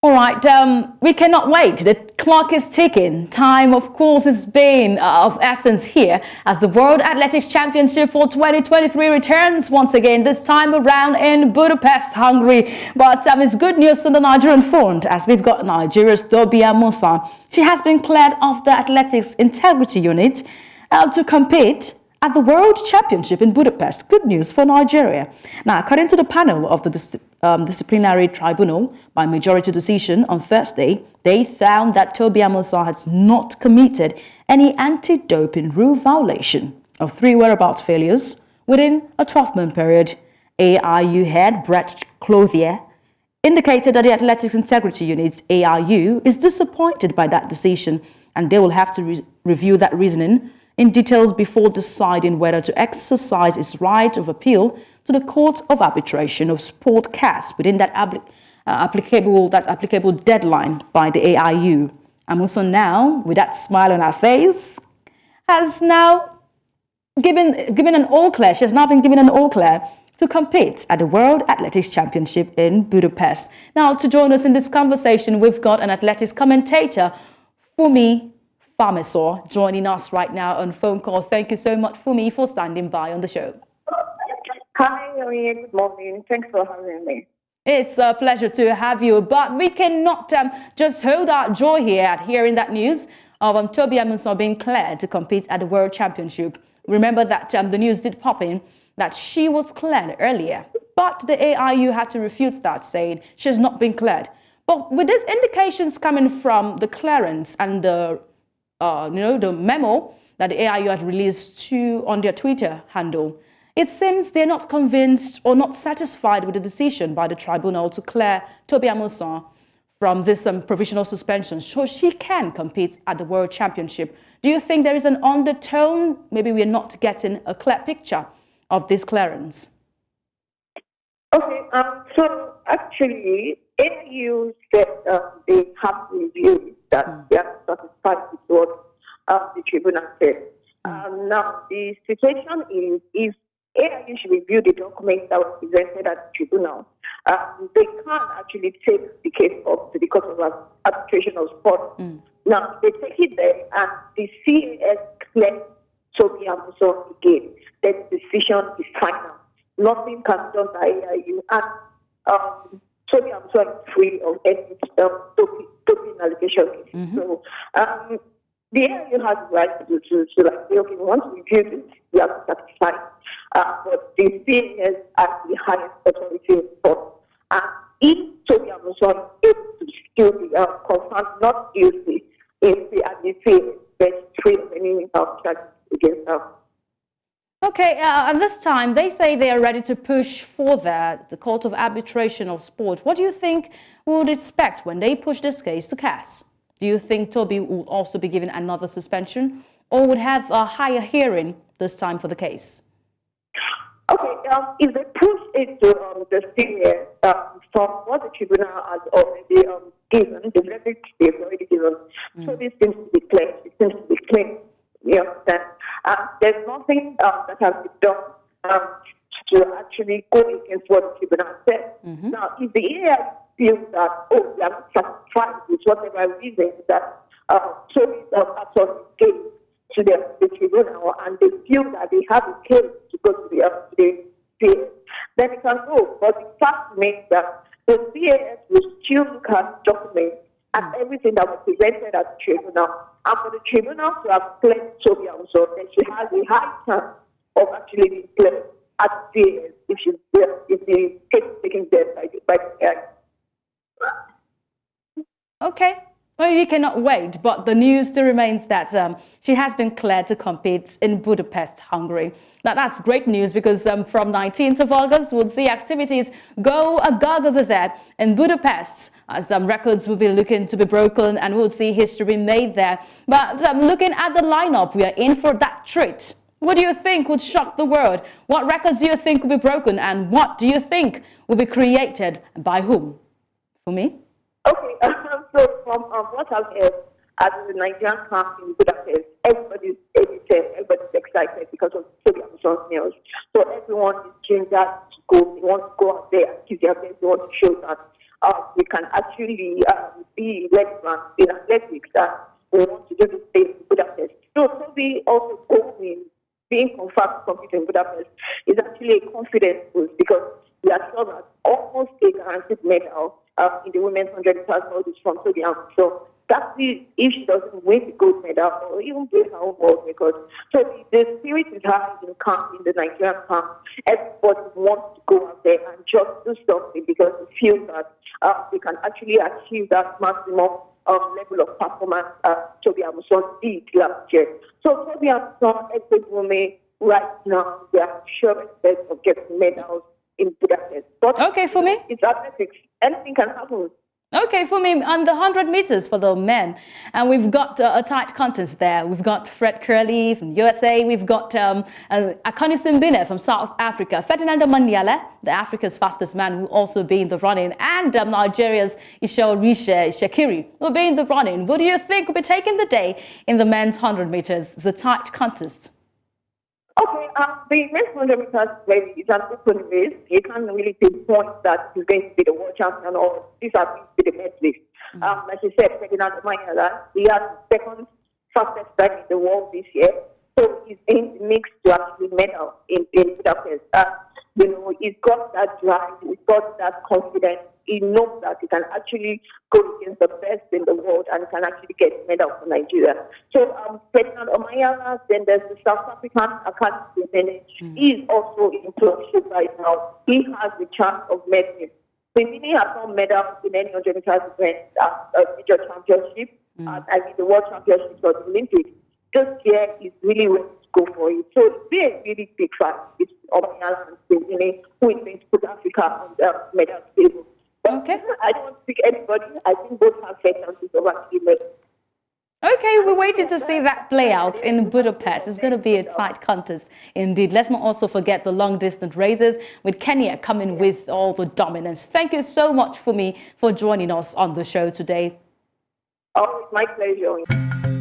All right, we cannot wait. The clock is ticking. Time, of course, is being of essence here as the World Athletics Championship for 2023 returns once again, this time around in Budapest, Hungary. But it's good news on the Nigerian front as we've got Nigeria's Tobi Amusan. She has been cleared of the Athletics Integrity Unit to compete at the World Championship in Budapest. Good news for Nigeria. Now, according to the panel of the disciplinary tribunal, by majority decision on Thursday, they found that Tobi Amusan has not committed any anti-doping rule violation of 3 whereabouts failures within a 12-month period. AIU head Brett Clothier indicated that the Athletics Integrity Unit, AIU, is disappointed by that decision and they will have to review that reasoning in details before deciding whether to exercise its right of appeal to the Court of Arbitration of Sport CAS within that applicable deadline by the AIU. Amusan now, with that smile on her face, has now given an all clear. She has now been given an all clear to compete at the World Athletics Championship in Budapest. Now, to join us in this conversation, we've got an athletics commentator, Fumi Famesor, joining us right now on phone call. Thank you so much, Fumi, for standing by on the show. Hi, good morning. Thanks for having me. It's a pleasure to have you, but we cannot just hold our joy here at hearing that news of Tobi Amusan being cleared to compete at the World Championship. Remember that the news did pop in that she was cleared earlier, but the AIU had to refute that, saying she has not been cleared. But with these indications coming from the clearance and the the memo that the AIU had released on their Twitter handle, it seems they're not convinced or not satisfied with the decision by the tribunal to clear Tobi Amusan from this provisional suspension so she can compete at the World Championship. Do you think there is an undertone? Maybe we're not getting a clear picture of this clearance. Okay, so actually, AIU said they have reviewed that they are satisfied with what the tribunal said. Now, the situation is if AIU should review the documents that were presented at the tribunal, they can actually take the case up to the Court of Arbitration of Sport. Now, they take it there and the CAS claims Tobi Amusan again. That decision is final. Nothing can be done by AIU. And Tobi Amusan is free of any doping allegation. So the AIU has the right to say, okay, we want to review this, we are satisfied. But the CAS as the highest authority in sport. And if Tobi Amusan is able to still be confirmed not guilty, if the CAS is free of any charges against her. Okay, at this time, they say they are ready to push for the Court of Arbitration of Sport. What do you think we would expect when they push this case to CAS? Do you think Tobi will also be given another suspension or would have a higher hearing this time for the case? Okay, if they push it to the senior, from what the tribunal has already given, the verdict they've already given, so this seems to be clear. It seems to be clear. You understand? There's nothing that has been done to actually go against what the tribunal said. Now, if the AI feels that, they are not satisfied with whatever reason that Tobi actually gave to the tribunal, and they feel that they have a case to go to the CAS, then it can go. But the fact remains that the CAS will still look at documents and everything that was presented at the tribunal. And for the tribunal to have cleared Tobi Amusan, then she has a high chance of actually being cleared at the CAS if the case is taken there by the AI. Okay. Well, we cannot wait, but the news still remains that she has been cleared to compete in Budapest, Hungary. Now, that's great news because from 19th of August, we'll see activities go agog over there in Budapest. Some records will be looking to be broken and we'll see history made there. But looking at the lineup, we are in for that treat. What do you think would shock the world? What records do you think will be broken and what do you think will be created by whom? For me? Okay, so from what I've heard at the Nigerian camp in Budapest, everybody's excited because of Tobi Amusan's news. So everyone is gingered to go. They want to go out there, give their best, they want to show that we can actually be relevant in athletics, and we want to do the same in Budapest. So Tobi also going, being confirmed to compete in Budapest is actually a confidence boost, because we are sure that almost a guaranteed medal in the women's 100 meters hurdles from Tobi Amusan. So that is, if she doesn't win the gold medal or even break her own world record. So the spirit is high in camp, in the Nigerian camp. Everybody wants to go out there and just do something, because they feel that they can actually achieve that maximum level of performance Tobi Amusan did last year. So Tobi Amusan, every woman right now, they are sure of getting medals in Budapest. But okay, for me, it's athletics. Anything can happen. Okay, for me, on the 100 meters for the men, and we've got a tight contest there. We've got Fred Curley from USA. We've got Akani Simbine from South Africa. Ferdinando Manyele, the Africa's fastest man, will also be in the running. And Nigeria's Ishaorishe Shekiri will be in the running. What do you think will be taking the day in the men's 100 meters? It's a tight contest. Okay, the next 100 meters race is an open race. You can't really pinpoint that he's going to be the world champion or this are going to be the medalist. Like you said, Ferdinand Manyala, he has the second fastest time in the world this year. So he's in the mix to actually medal in Budapest. He's got that drive, he's got that confidence. He knows that he can actually go against the best in the world and can actually get a medal for Nigeria. So, Ferdinand Omayala, then there's the South African Akani. He is also in championship right now. He has the chance of medalling. Simbine has not medaled in any 100 meters event at a major championship, the World Championships or the Olympics. This year is really ready to go for it. So it's been a really big fight. It's Omayala and Simbine who is going to put Africa on the medal table. Okay. I don't think anybody. I think both have fair chances of actually making. Okay, we're waiting to see that play out in Budapest. It's going to be a tight contest indeed. Let's not also forget the long distance races with Kenya coming with all the dominance. Thank you so much for joining us on the show today. Oh, it's my pleasure.